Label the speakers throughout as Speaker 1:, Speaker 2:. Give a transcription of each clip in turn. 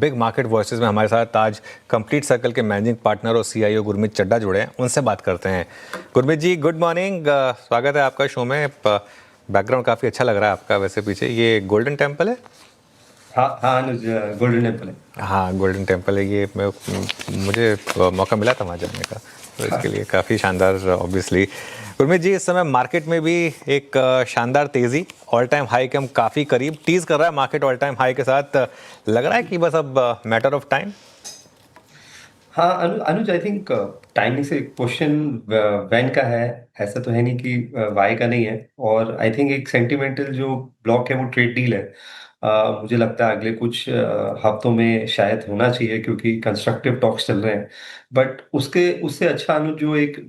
Speaker 1: Big market voices में हमारे साथ आज कंप्लीट सर्कल के मैनेजिंग पार्टनर और सीईओ गुरमीत चड्ढा जुड़े हैं, उनसे बात करते हैं। गुरमीत जी, गुड मॉर्निंग, स्वागत है आपका शो में। बैकग्राउंड काफ़ी अच्छा लग रहा है आपका, वैसे पीछे ये गोल्डन टेम्पल है।
Speaker 2: हाँ हाँ अनुज, गोल्डन टेम्पल है।
Speaker 1: हाँ, गोल्डन टेम्पल है ये। मुझे मौका मिला था वहाँ जाने का, तो इसके लिए काफ़ी शानदार। ऑब्वियसली गुरमीत जी, इस समय मार्केट में भी एक शानदार तेज़ी, ऑल टाइम हाई के हम काफ़ी करीब टीज कर रहा है मार्केट ऑल टाइम हाई के साथ। लग रहा है कि बस अब मैटर ऑफ टाइम।
Speaker 2: हाँ अनुज, आई थिंक टाइमिंग से क्वेश्चन वैन का है। ऐसा तो है नहीं कि वाई का नहीं है। और आई थिंक एक सेंटिमेंटल जो ब्लॉक है वो ट्रेड डील है। मुझे लगता है अगले कुछ हफ्तों में शायद होना चाहिए, क्योंकि कंस्ट्रक्टिव टॉक्स चल रहे हैं। बट उसके उससे अच्छा अनुज,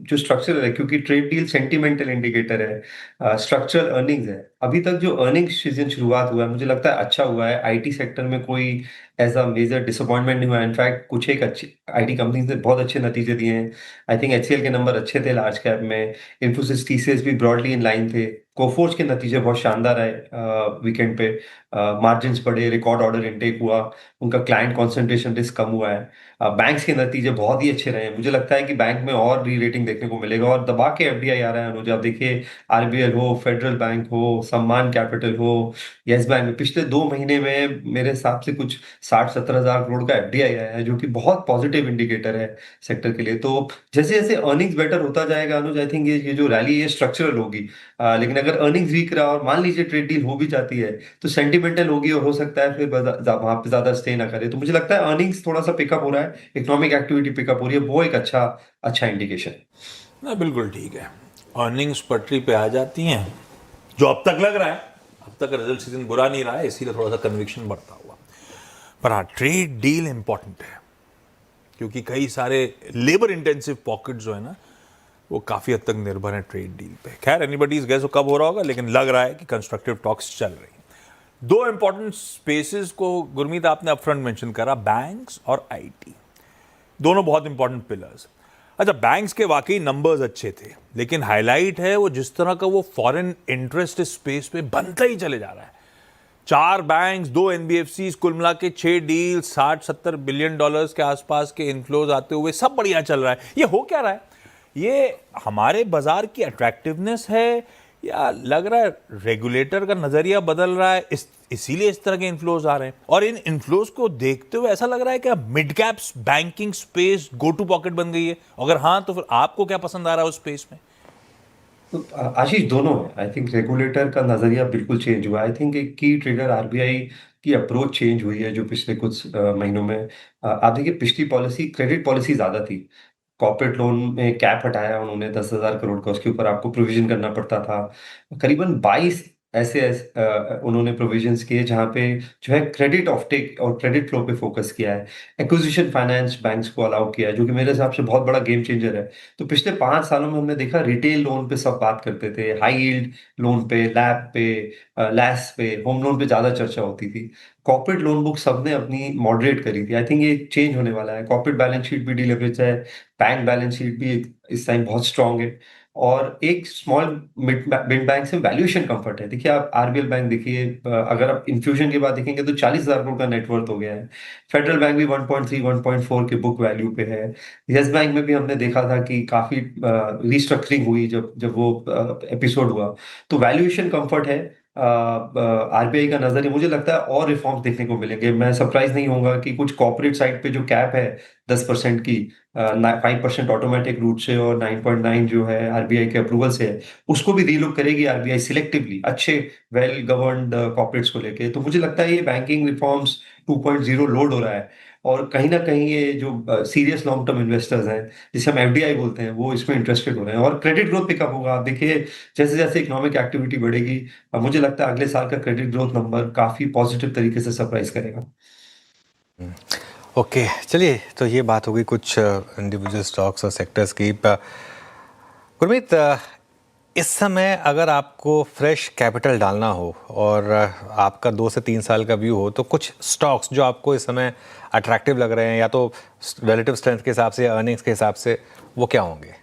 Speaker 2: जो स्ट्रक्चरल है, क्योंकि ट्रेड डील सेंटिमेंटल इंडिकेटर है, स्ट्रक्चरल अर्निंग्स है। अभी तक जो अर्निंग्स सीजन शुरुआत हुआ है, मुझे लगता है अच्छा हुआ है। आईटी सेक्टर में कोई ऐसा मेजर डिसअपॉइंटमेंट नहीं हुआ। इनफैक्ट कुछ एक अच्छी आईटी कंपनीज ने बहुत अच्छे नतीजे दिए हैं। आई थिंक एचसीएल के नंबर अच्छे थे लार्ज कैप में। इन्फोसिस टीसीएस भी ब्रॉडली इन लाइन थे। कोफोर्ज के नतीजे बहुत शानदार आए वीकेंड पे। मार्जिन्स बढ़े, रिकॉर्ड ऑर्डर इनटेक हुआ, उनका क्लाइंट कंसंट्रेशन रिस्क कम हुआ है। बैंक्स के नतीजे बहुत ही अच्छे रहे हैं। मुझे लगता है कि बैंक में और री रेटिंग देखने को मिलेगा, और दबा के एफडीआई आ रहा है अनुज। आप देखिए, आरबीएल हो, फेडरल बैंक हो, सम्मान कैपिटल हो, यस बैंक में पिछले 2 महीने में मेरे हिसाब से कुछ 60-70 हज़ार करोड़ का एफडीआई आया है, जो कि बहुत पॉजिटिव इंडिकेटर है सेक्टर के लिए। तो जैसे जैसे अर्निंग्स बेटर होता जाएगा अनुज, आई थिंक ये जो रैली है स्ट्रक्चरल होगी। लेकिन अगर अर्निंग्स वीक रहा और मान लीजिए ट्रेड डील हो भी जाती है, तो सेंटिमेंटल होगी और हो सकता है फिर वहां पे ज्यादा स्टे ना करे। तो मुझे लगता है अर्निंग्स थोड़ा सा पिकअप हो रहा है, इकोनॉमिक एक्टिविटी पिकअप हो रही है, वो एक अच्छा अच्छा इंडिकेशन है।
Speaker 3: ना बिल्कुल ठीक है। अर्निंग्स पटरी पे आ जाती हैं, जो अब तक लग रहा है। अब तक रिजल्ट सीजन बुरा नहीं रहा है, इसीलिए थोड़ा सा कन्विक्शन बढ़ता हुआ। पर हाँ, ट्रेड डील इंपॉर्टेंट है, क्योंकि कई सारे लेबर इंटेंसिव पॉकेट जो है ना, वो काफ़ी हद तक निर्भर है ट्रेड डील पे। खैर एनीबडीज गेस कब हो रहा होगा, लेकिन लग रहा है कि कंस्ट्रक्टिव टॉक्स चल रही हैं। दो इंपॉर्टेंट स्पेसेस को गुरमीत आपने अपफ्रंट मेंशन करा, बैंक्स और आईटी। दोनों बहुत इंपॉर्टेंट पिलर्स। अच्छा, बैंक्स के वाकई नंबर्स अच्छे थे, लेकिन हाईलाइट है वो जिस तरह का वो फॉरेन इंटरेस्ट इस स्पेस पे बनता ही चले जा रहा है। 4 बैंक्स, 2 एनबीएफसी, कुल मिला के 6 डील, 60-70 बिलियन डॉलर्स के आसपास के इन्फ्लोज आते हुए सब बढ़िया चल रहा है। ये हो क्या रहा है? ये हमारे बाजार की अट्रैक्टिवनेस है, या लग रहा है रेगुलेटर का नजरिया बदल रहा है, इसीलिए इस तरह के इन्फ्लोज आ रहे हैं? और इन इन्फ्लोज को देखते हुए ऐसा लग रहा है कि mid caps banking space go to pocket बन गई है? अगर हाँ, तो फिर आपको क्या पसंद आ रहा है उस स्पेस में?
Speaker 2: तो आशीष, दोनों है। आई थिंक रेगुलेटर का नजरिया बिल्कुल चेंज हुआ। आई थिंक एक की ट्रिगर आरबीआई की अप्रोच चेंज हुई है, जो पिछले कुछ महीनों में आप देखिए, पिछली पॉलिसी क्रेडिट पॉलिसी ज्यादा थी। कॉर्पोरेट लोन में कैप हटाया उन्होंने 10,000 करोड़ का, उसके ऊपर आपको प्रोविजन करना पड़ता था। करीबन 22 उन्होंने प्रोविजंस किए, जहां पे जो है क्रेडिट ऑफटेक और क्रेडिट फ्लो पे फोकस किया है। एक्विजिशन फाइनेंस बैंक्स को अलाउ किया है, जो कि मेरे हिसाब से बहुत बड़ा गेम चेंजर है। तो पिछले 5 सालों में हमने देखा, रिटेल लोन पे सब बात करते थे, हाई यील्ड लोन पे, लैब पे, लैस पे, होम लोन पे ज्यादा चर्चा होती थी। कॉर्पोरेट लोन बुक सबने अपनी मॉडरेट करी थी। आई थिंक ये चेंज होने वाला है। कॉर्पोरेट बैलेंस शीट भी डिलेवरेज है, बैंक बैलेंस शीट भी इस टाइम बहुत स्ट्रांग है। और एक स्मॉल मिड मिड बैंक से वैल्यूएशन कंफर्ट है। देखिए, आप आरबीएल बैंक देखिए, अगर आप इन्फ्यूजन के बाद देखेंगे तो 40,000 करोड़ का नेटवर्थ हो गया है। फेडरल बैंक भी 1.3 1.4 के बुक वैल्यू पे है। यस बैंक में भी हमने देखा था कि काफी रिस्ट्रक्चरिंग हुई जब जब वो एपिसोड हुआ। तो वैल्यूएशन कंफर्ट है। आरबीआई का नजरिया, मुझे लगता है और रिफॉर्म्स देखने को मिलेंगे। मैं सरप्राइज नहीं होऊंगा कि कुछ कॉर्पोरेट साइड पे जो कैप है 10% की, 5% ऑटोमेटिक रूट से और 9.9 जो है आरबीआई के अप्रूवल से है, उसको भी रीलुक करेगी आरबीआई सिलेक्टिवली अच्छे वेल गवर्नड कॉर्पोरेट्स को लेके। तो मुझे लगता है ये बैंकिंग रिफॉर्म्स 2.0 लोड हो रहा है। और कहीं ना कहीं ये जो सीरियस लॉन्ग टर्म इन्वेस्टर्स हैं, जिसे हम एफडीआई बोलते हैं, वो इसमें इंटरेस्टेड हो रहे हैं। और क्रेडिट ग्रोथ पिकअप होगा। आप देखिए, जैसे जैसे इकोनॉमिक एक्टिविटी बढ़ेगी, मुझे लगता है अगले साल का क्रेडिट ग्रोथ नंबर काफी पॉजिटिव तरीके से सरप्राइज करेगा।
Speaker 1: ओके, चलिए, तो ये बात होगी कुछ इंडिविजुअल स्टॉक्स और सेक्टर्स की। गुरमीत, इस समय अगर आपको फ्रेश कैपिटल डालना हो और आपका 2 से 3 साल का व्यू हो, तो कुछ स्टॉक्स जो आपको इस समय अट्रैक्टिव लग रहे हैं, या तो रिलेटिव स्ट्रेंथ के हिसाब से, अर्निंग्स के हिसाब से, वो क्या होंगे?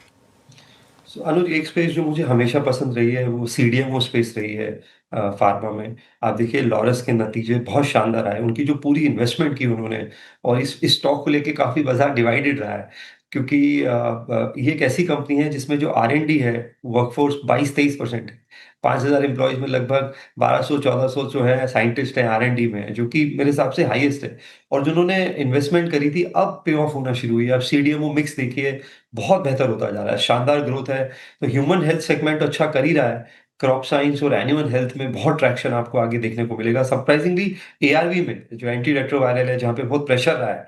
Speaker 2: अनुज, एक स्पेस जो मुझे हमेशा पसंद रही है वो सीडीएमओ स्पेस रही है। फार्मा में। आप देखिए लॉरस के नतीजे बहुत शानदार आए, उनकी जो पूरी इन्वेस्टमेंट की उन्होंने, और इस स्टॉक को लेके काफ़ी बाज़ार डिवाइडेड रहा है, क्योंकि ये एक ऐसी कंपनी है जिसमें जो R&D है, वर्कफ़ोर्स 22-23% है। 5,000 एम्प्लॉइज़ में लगभग 1200-1400 जो है साइंटिस्ट हैं R&D में, जो कि मेरे हिसाब से हाईएस्ट है। और जिन्होंने इन्वेस्टमेंट करी थी, अब पे ऑफ होना शुरू हुई है। अब CDMO मिक्स देखिए, बहुत बेहतर होता जा रहा है, शानदार ग्रोथ है। तो ह्यूमन हेल्थ सेगमेंट अच्छा कर ही रहा है। क्रॉप साइंस और एनिमल हेल्थ में बहुत ट्रैक्शन आपको आगे देखने को मिलेगा। सरप्राइजिंगली ARV में, जो एंटी रेट्रोवायरल है, जहाँ पे बहुत प्रेशर रहा है,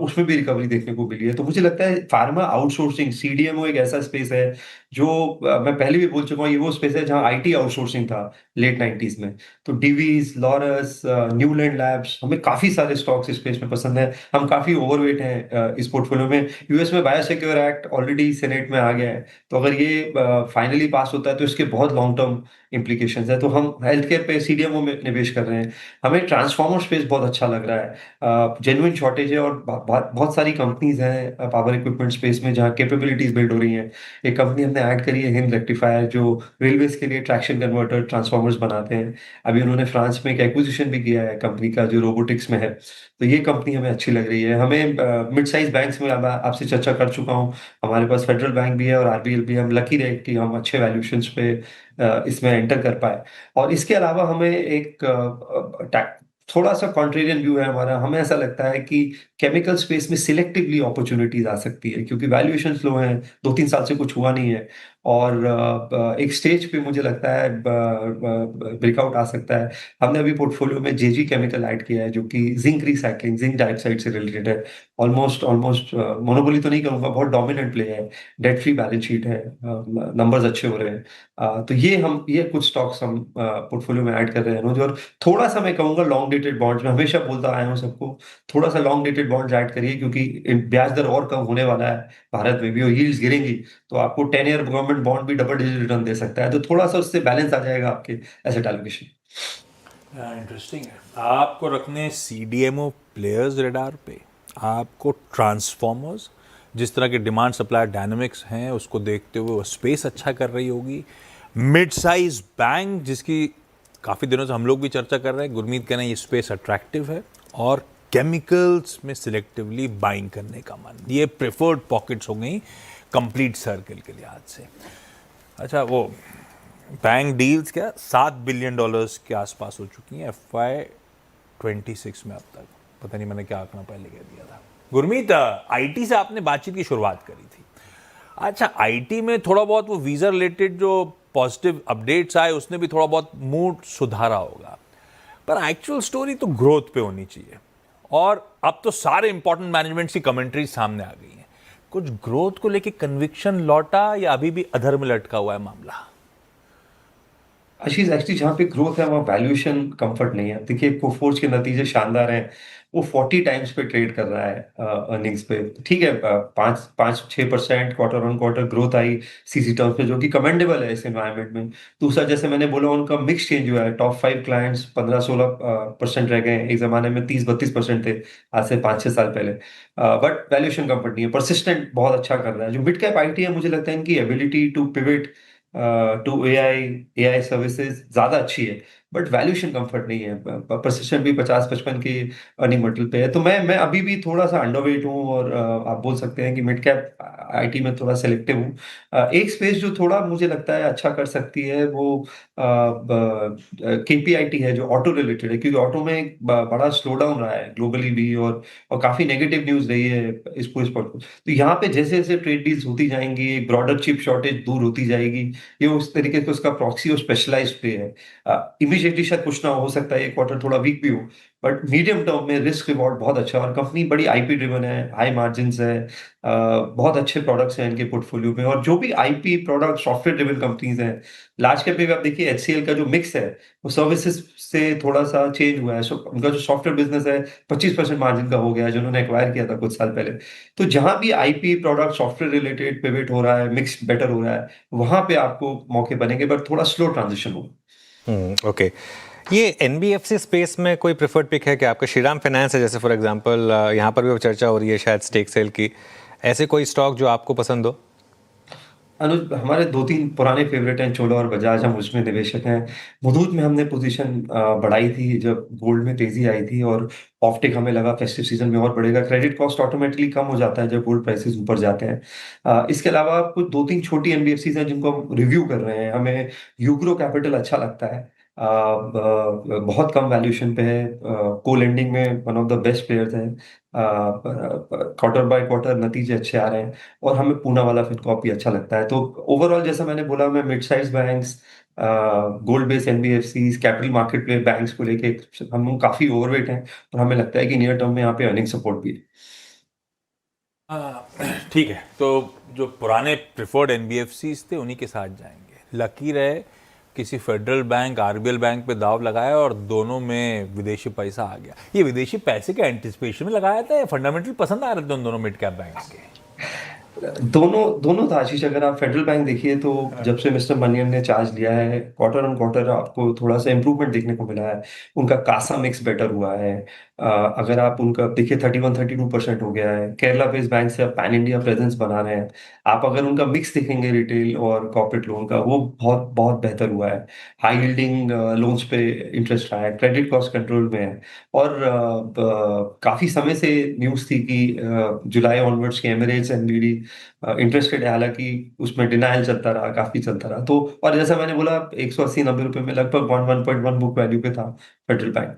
Speaker 2: उसमें भी रिकवरी देखने को मिली है। तो मुझे लगता है फार्मा आउटसोर्सिंग, CDMO एक ऐसा स्पेस है जो, मैं पहले भी बोल चुका हूँ, ये वो स्पेस है जहाँ IT आउटसोर्सिंग था लेट 90s में। तो डिवीज़, लॉरस, न्यूलैंड लैब्स, हमें काफ़ी सारे स्टॉक्स इस स्पेस में पसंद है। हम काफ़ी ओवरवेट हैं इस पोर्टफोलियो में। यूएस में बायोसिक्योर एक्ट ऑलरेडी सेनेट में आ गया है, तो अगर ये फाइनली पास होता है तो इसके बहुत लॉन्ग टर्म इम्प्लीकेशंस है। तो हम हेल्थ केयर पे CDMO में निवेश कर रहे हैं। हमें ट्रांसफार्मर स्पेस बहुत अच्छा लग रहा है। जेन्युइन शॉर्टेज है और बहुत सारी कंपनीज हैं पावर इक्विपमेंट स्पेस में जहाँ कैपेबिलिटीज बिल्ड हो रही हैं। एक कंपनी हमने ऐड करी है, हिंद रेक्टिफायर, जो रेलवेज के लिए ट्रैक्शन कन्वर्टर ट्रांसफार्मर्स बनाते हैं। अभी उन्होंने फ्रांस में एक एक्विजिशन भी किया है कंपनी का, जो रोबोटिक्स में है। तो ये कंपनी हमें अच्छी लग रही है। हमें मिड साइज बैंक्स में, अब आपसे चर्चा कर चुका हूँ, हमारे पास फेडरल बैंक भी है और RBL भी है। हम लकी रहे कि हम अच्छे वैल्यूएशंस पे इसमें एंटर कर पाए। और इसके अलावा हमें एक थोड़ा सा कॉन्ट्रेरियन व्यू है हमारा। हमें ऐसा लगता है कि केमिकल स्पेस में सिलेक्टिवली अपॉर्चुनिटीज आ सकती है, क्योंकि वैल्यूएशन लो हैं, 2-3 साल से कुछ हुआ नहीं है। और एक स्टेज पे मुझे लगता है ब्रेकआउट आ सकता है। हमने अभी पोर्टफोलियो में JG केमिकल ऐड किया है, जो कि जिंक रिसाइक्लिंग, जिंक डाइऑक्साइड से रिलेटेड है। ऑलमोस्ट ऑलमोस्ट मोनोपोली तो नहीं कहूंगा, बहुत डोमिनेंट प्ले है। डेट फ्री बैलेंस शीट है, नंबर्स अच्छे हो रहे हैं। तो ये कुछ स्टॉक्स हम पोर्टफोलियो में ऐड कर रहे हैं अनुज। और थोड़ा सा मैं कहूंगा लॉन्ग डेटेड बॉन्ड्स में, हमेशा बोलता आया हूं सबको, थोड़ा सा लॉन्ग डेटेड बॉन्ड्स ऐड करिए, क्योंकि ब्याज दर और कम होने वाला है भारत में भी, और यील्ड्स गिरेंगी। तो आपको 10 ईयर गवर्नमेंट बॉन्ड भी डबल डिजिट रिटर्न दे सकता है, तो थोड़ा सा उससे बैलेंस आ जाएगा आपके एसेट एलोकेशन।
Speaker 3: इंटरेस्टिंग है। आपको रखने CDMO प्लेयर्स रेडार पे, आपको ट्रांसफॉर्मर्स, जिस तरह के डिमांड सप्लाई डायनामिक्स हैं उसको देखते हुए वो स्पेस अच्छा कर रही होगी। मिड साइज बैंक, जिसकी काफ़ी दिनों से हम लोग भी चर्चा कर रहे हैं, गुरमीत कह रहे हैं ये स्पेस अट्रैक्टिव है। और केमिकल्स में सिलेक्टिवली बाइंग करने का मन, ये प्रेफर्ड पॉकेट्स हो गई कंप्लीट सर्कल के लिहाज से। अच्छा, वो बैंक डील्स क्या $7 बिलियन के आसपास हो चुकी हैं FY26 में अब तक। पता नहीं मैंने क्या आंकड़ा पहले कह दिया था। गुरमीत, IT से आपने बातचीत की शुरुआत करी थी। अच्छा, IT में थोड़ा बहुत वो वीज़ा रिलेटेड जो पॉजिटिव अपडेट्स आए, उसने भी थोड़ा बहुत मूड सुधारा होगा, पर एक्चुअल स्टोरी तो ग्रोथ पे होनी चाहिए। और अब तो सारे इंपॉर्टेंट मैनेजमेंट की कमेंट्री सामने आ गई हैं। कुछ ग्रोथ को लेके कन्विक्शन लौटा या अभी भी अधर में लटका हुआ है मामला?
Speaker 2: आशीष, एक्चुअली जहाँ पे ग्रोथ है वहाँ वैल्यूएशन कंफर्ट नहीं है। देखिए कोफोर्ज के नतीजे शानदार हैं। वो 40 टाइम्स पे ट्रेड कर रहा है अर्निंग्स पे। ठीक है, 5-6% quarter on quarter growth I CC terms पे, जो कि कमेंडेबल है इस एनवायरनमेंट में। दूसरा, जैसे मैंने बोला, उनका मिक्स चेंज हुआ है। टॉप 5 क्लाइंट्स 15-16% रह गए हैं। एक जमाने में 30-32% थे, आज से 5-6 साल पहले। बट वैल्यूएशन कंफर्ट नहीं है। परसिस्टेंट बहुत अच्छा कर रहा है। जो मिड कैप IT है, मुझे लगता है इनकी ability to pivot to AI services ज़्यादा अच्छी है, बट वैल्यूएशन कंफर्ट नहीं है। परसिस्टेंट भी 50-55 की अर्निंग मल्टीपल पे है। तो मैं अभी भी थोड़ा सा अंडरवेट हूँ, और आप बोल सकते हैं कि मिड कैप IT में थोड़ा सेलेक्टिव हूँ। एक स्पेस जो थोड़ा मुझे लगता है अच्छा कर सकती है, वो KPIT है, जो ऑटो रिलेटेड है, क्योंकि ऑटो में एक बड़ा स्लो डाउन रहा है ग्लोबली भी, और काफी नेगेटिव न्यूज रही है इस पर। तो यहाँ पे जैसे जैसे ट्रेड डील्स होती जाएंगी, एक ब्रॉडर चिप शॉर्टेज दूर होती जाएगी। ये उस तरीके से उसका प्रॉक्सी और स्पेशलाइज्ड पे है। इमीडिएटली शायद कुछ ना हो सकता है, ये क्वार्टर थोड़ा वीक भी हो, बट मीडियम टर्म में रिस्क रिवॉर्ड बहुत अच्छा है। और कंपनी बड़ी IP ड्रिवन है, हाई मार्जिन है, बहुत अच्छे प्रोडक्ट्स हैं इनके पोर्टफोलियो में। और जो भी IP product software driven companies हैं, लार्ज कैप में भी आप देखिए HCL का जो मिक्स है, वो सर्विसेज से थोड़ा सा चेंज हुआ है। उनका जो सॉफ्टवेयर बिजनेस है 25% मार्जिन का हो गया है, जिन्होंने एक्वायर किया था कुछ साल पहले। तो जहां भी IP product software related pivot हो रहा है, मिक्स बेटर हो रहा है, वहां पे आपको मौके बनेंगे, बट थोड़ा स्लो ट्रांजिशन होगा।
Speaker 1: ओके। ये NBFC स्पेस में कोई प्रेफर्ड पिक है कि आपका? श्रीराम फाइनेंस है जैसे, फॉर एग्जांपल, यहाँ पर भी चर्चा हो रही है शायद स्टेक सेल की। ऐसे कोई स्टॉक जो आपको पसंद हो?
Speaker 2: अनुज, हमारे 2-3 पुराने फेवरेट हैं, चोला और बजाज, हम उसमें निवेशक हैं। मुथूट में हमने पोजीशन बढ़ाई थी जब गोल्ड में तेजी आई थी, और ऑफटेक हमें लगा फेस्टिव सीजन में और बढ़ेगा। क्रेडिट कॉस्ट ऑटोमेटिकली कम हो जाता है जब गोल्ड प्राइसेस ऊपर जाते हैं। इसके अलावा कुछ 2-3 छोटी एनबीएफसीज हैं जिनको हम रिव्यू कर रहे हैं। हमें यूग्रो कैपिटल अच्छा लगता है, बहुत कम वैल्यूएशन पे है, को लेंडिंग में one of the best players हैं, क्वार्टर बाय क्वार्टर नतीजे अच्छे आ रहे हैं, और हमें पूना वाला फिनकॉर्प भी अच्छा लगता है। तो ओवरऑल जैसा मैंने बोला, मैं mid size banks, gold based NBFCs, capital market पे बैंक्स को लेके हम काफी ओवरवेट हैं, और हमें लगता है कि नियर टर्म में यहाँ पे अर्निंग सपोर्ट भी है।
Speaker 3: ठीक है, तो जो पुराने प्रिफर्ड एनबीएफसीज थे उन्हीं के साथ जाएंगे। लकी रहे किसी फेडरल बैंक, आरबीएल बैंक पे दाव लगाया और दोनों में विदेशी पैसा आ गया। ये विदेशी पैसे के एंटिसिपेशन में लगाया था या फंडामेंटल पसंद आ रहे थे उन दोनों मिड कैप बैंक्स के?
Speaker 2: दोनों दोनों था आशीष। अगर आप फेडरल बैंक देखिए तो जब से मिस्टर मनियन ने चार्ज लिया है, क्वार्टर ऑन क्वार्टर आपको थोड़ा सा इंप्रूवमेंट देखने को मिला है। उनका कासा मिक्स बेटर हुआ है। अगर आप उनका देखिए 31-32% हो गया है। केरला बेस्ड बैंक से आप पैन इंडिया प्रेजेंस बना रहे हैं। आप अगर उनका मिक्स देखेंगे रिटेल और कॉर्पोरेट लोन का, वो बहुत बहुत बेहतर हुआ है। हाई यील्डिंग लोन्स पे इंटरेस्ट रहा है, क्रेडिट कॉस्ट कंट्रोल में है। और काफी समय से न्यूज थी कि जुलाई ऑनवर्ड्स के एमिरेट्स एनबीडी इंटरेस्टेड है, हालांकि उसमें डिनायल चलता रहा, काफी चलता रहा। तो और जैसा मैंने बोला, 180-90 रुपए में लगभग 1.1 बुक वैल्यू पे था फेडरल बैंक।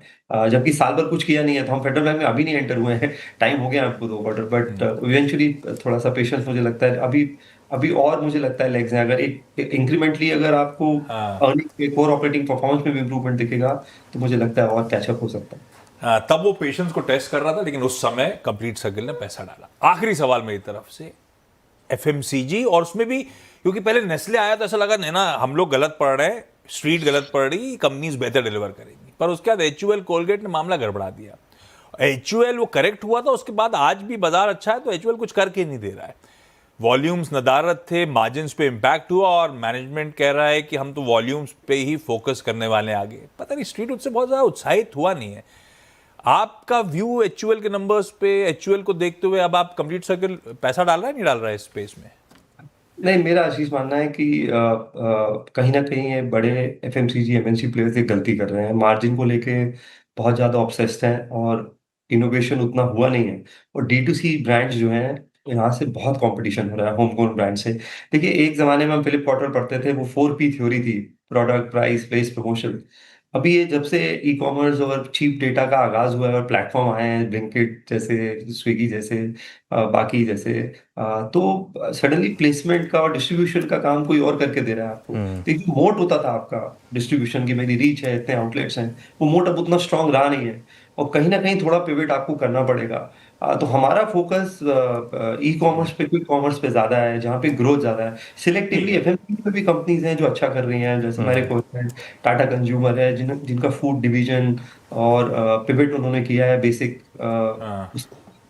Speaker 2: जबकि साल भर कुछ किया नहीं है, तो हम फेडरल बैंक में अभी नहीं एंटर हुए हैं। टाइम हो गया आपको 2 क्वार्टर, बट इवेंचुअली थोड़ा सा पेशेंस मुझे लगता है अभी। अभी और मुझे लगता है लेग्स हैं। अगर एक इंक्रीमेंटली अगर आपको
Speaker 3: हाँ।
Speaker 2: अर्निंग के कोर ऑपरेटिंग परफॉर्मेंस में भी इंप्रूवमेंट दिखेगा, तो मुझे लगता है और कैचअप हो सकता है।
Speaker 3: तब वो पेशेंस को टेस्ट कर रहा था, लेकिन उस समय कंप्लीट सर्किल ने पैसा डाला। आखिरी सवाल मेरी तरफ से, एफएमसीजी, और उसमें भी क्योंकि पहले नेस्ले आया तो ऐसा लगा नहीं ना, हम लोग गलत पढ़ रहे हैं, स्ट्रीट गलत पढ़ रही, कंपनीज बेहतर डिलीवर करेंगी। पर उसके बाद एचयूएल कोलगेट ने मामला गड़बड़ा दिया। एचयूएल वो करेक्ट हुआ था, उसके बाद आज भी बाजार अच्छा है, तो एचयूएल कुछ करके नहीं दे रहा है। वॉल्यूम्स नदारत थे, मार्जिन्स पे इंपैक्ट हुआ, और मैनेजमेंट कह रहा है कि हम तो वॉल्यूम्स पे ही फोकस करने वाले हैं आगे। पता नहीं, स्ट्रीट उससे बहुत ज्यादा उत्साहित हुआ नहीं है। आपका व्यू एचयूएल के नंबर्स पे, एचयूएल को देखते हुए अब आप कंप्लीट सर्किल पैसा डाल रहा है नहीं डाल रहा है इस स्पेस में?
Speaker 2: नहीं, मेरा आशीष मानना है कि कहीं ना कहीं ये बड़े एफएमसीजी एमएनसी प्लेयर्स एक गलती कर रहे हैं। मार्जिन को लेके बहुत ज्यादा ऑब्सेस्ड हैं, और इनोवेशन उतना हुआ नहीं है। और डी टू सी ब्रांड्स जो हैं, यहाँ से बहुत कंपटीशन हो रहा है होमग्रोन ब्रांड से। देखिए, एक जमाने में हम फिलिप कॉटरल पढ़ते थे, वो 4P थ्योरी थी, प्रोडक्ट, प्राइस, प्लेस, प्रमोशन। अभी ये जब से ई कॉमर्स और चीप डेटा का आगाज हुआ है और प्लेटफॉर्म आए हैं, ब्लिंकिट जैसे, स्विगी जैसे, बाकी जैसे, तो सडनली प्लेसमेंट का और डिस्ट्रीब्यूशन का काम कोई और करके दे रहा है आपको। तो एक जो मोट होता था आपका डिस्ट्रीब्यूशन की, मेरी रीच है, इतने आउटलेट्स हैं, वो मोट अब उतना स्ट्रांग रहा नहीं है, और कहीं ना कहीं थोड़ा पिवट आपको करना पड़ेगा। तो हमारा फोकस ई कॉमर्स पे, क्विक कॉमर्स पे ज्यादा है, जहाँ पे ग्रोथ ज्यादा है। सिलेक्टिवली एफएमसीजी में भी कंपनीज हैं जो अच्छा कर रही हैं, जैसे हमारे को टाटा कंज्यूमर है, जिनका फूड डिवीजन और पिवट उन्होंने किया है बेसिक।
Speaker 3: हाँ,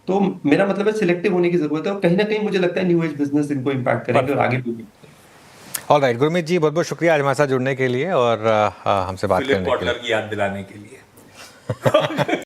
Speaker 2: तो मेरा मतलब है सिलेक्टिव होने की जरूरत है, और कहीं ना कहीं मुझे लगता है न्यू एज बिजनेस इनको इम्पैक्ट करेंगे और आगे भी।
Speaker 1: ऑल राइट गुरमीत जी, बहुत बहुत शुक्रिया आज हमारे साथ जुड़ने के लिए और हमसे बात
Speaker 3: फिलिप
Speaker 1: करने के लिए।
Speaker 3: कॉटलर की याद दिलाने के लिए।